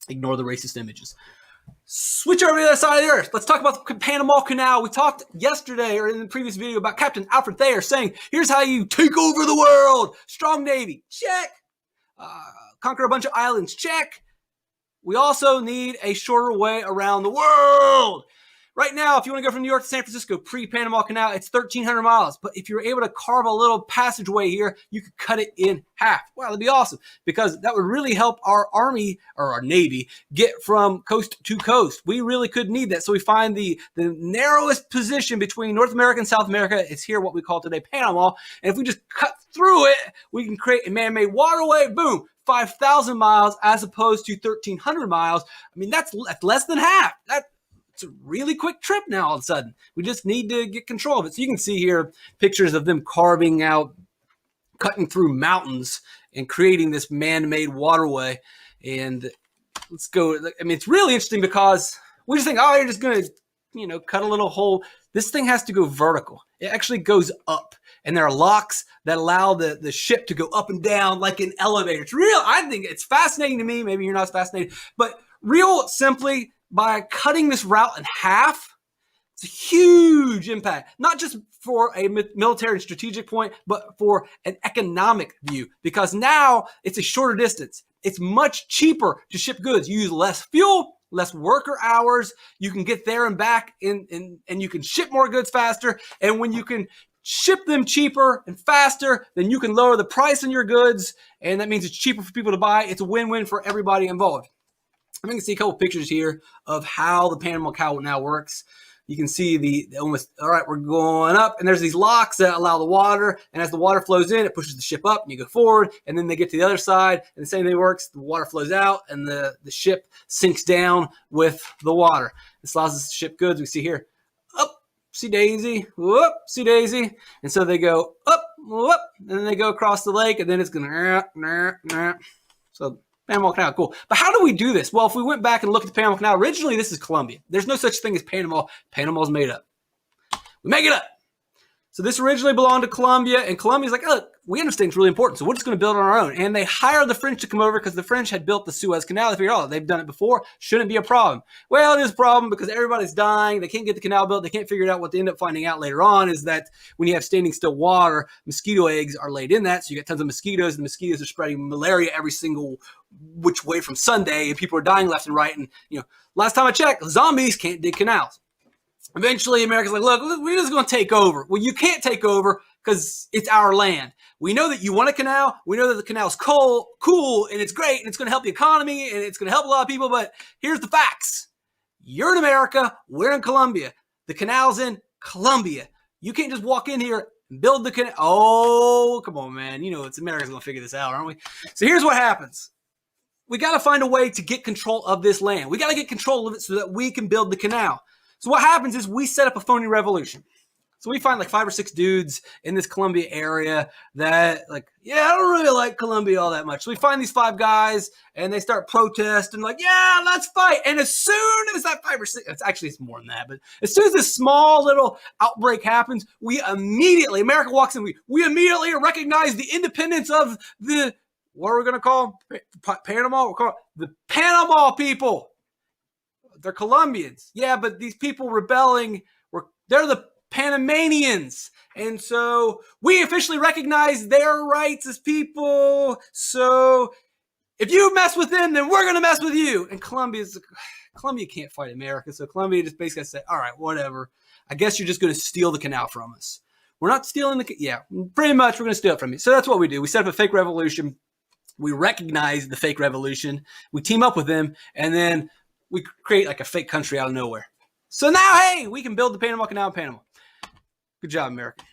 Ignore the racist images. Switch over to the other side of the earth. Let's talk about the Panama Canal. We talked yesterday or in the previous video about Captain Alfred Thayer saying, here's how you take over the world. Strong Navy. Check. Conquer a bunch of islands. Check. We also need a shorter way around the world. Right now, if you want to go from New York to San Francisco pre-Panama Canal, it's 1,300 miles. But if you're able to carve a little passageway here, you could cut it in half. Wow, that'd be awesome, because that would really help our Army or our Navy get from coast to coast. We really could need that. So we find the narrowest position between North America and South America. It's here, what we call today Panama. And if we just cut through it, we can create a man-made waterway. Boom. 5,000 miles as opposed to 1,300 miles. I mean, that's less than half. It's a really quick trip now all of a sudden. We just need to get control of it. So you can see here pictures of them carving out, cutting through mountains and creating this man-made waterway. And let's go. I mean, it's really interesting because we just think, oh, you're just going to, cut a little hole. This thing has to go vertical. It actually goes up. And there are locks that allow the ship to go up and down like an elevator. It's real. I think it's fascinating to me. Maybe you're not as fascinated. But real simply, by cutting this route in half, it's a huge impact. Not just for a military and strategic point, but for an economic view. Because now it's a shorter distance. It's much cheaper to ship goods. You use less fuel, less worker hours. You can get there and back, and you can ship more goods faster. And when you can ship them cheaper and faster, then you can lower the price on your goods, and that means it's cheaper for people to buy. It's a win-win for everybody involved. I'm going to see a couple pictures here of how the Panama Canal now works. You can see all right, we're going up, and there's these locks that allow the water, and as the water flows in, it pushes the ship up, and you go forward, and then they get to the other side, and the same thing works. The water flows out, and the ship sinks down with the water. This allows us to ship goods. We see here, up, see Daisy, whoop, see Daisy. And so they go up, whoop, and then they go across the lake, and then it's going to, so Panama Canal, cool. But how do we do this? Well, if we went back and looked at the Panama Canal, originally this is Colombia. There's no such thing as Panama. Panama's made up. We make it up. So this originally belonged to Colombia, and Colombia's like, look, we understand it's really important, so we're just going to build it on our own. And they hired the French to come over because the French had built the Suez Canal. They figured, oh, they've done it before. Shouldn't be a problem. Well, it is a problem because everybody's dying. They can't get the canal built. They can't figure it out. What they end up finding out later on is that when you have standing still water, mosquito eggs are laid in that, so you get tons of mosquitoes, and the mosquitoes are spreading malaria every single which way from Sunday, and people are dying left and right. And, last time I checked, zombies can't dig canals. Eventually, America's like, look, we're just going to take over. Well, you can't take over because it's our land. We know that you want a canal. We know that the canal's cool, and it's great, and it's going to help the economy, and it's going to help a lot of people. But here's the facts. You're in America. We're in Colombia. The canal's in Colombia. You can't just walk in here and build the canal. Oh, come on, man. It's America's going to figure this out, aren't we? So here's what happens. We got to find a way to get control of this land. We got to get control of it so that we can build the canal. So what happens is we set up a phony revolution. So we find like 5 or 6 dudes in this Colombia area that I don't really like Colombia all that much. So we find these 5 guys and they start protesting yeah, let's fight. And as soon as that 5 or 6, it's more than that, but as soon as this small little outbreak happens, America walks in, we immediately recognize the independence of what are we going to call Panama? We'll call it the Panama people. They're Colombians. Yeah, but these people rebelling, they're the Panamanians. And so we officially recognize their rights as people. So if you mess with them, then we're going to mess with you. And Colombia can't fight America. So Colombia just basically said, all right, whatever. I guess you're just going to steal the canal from us. We're not stealing pretty much we're going to steal it from you. So that's what we do. We set up a fake revolution. We recognize the fake revolution. We team up with them, and then we create a fake country out of nowhere. So now, hey, we can build the Panama Canal in Panama. Good job, America.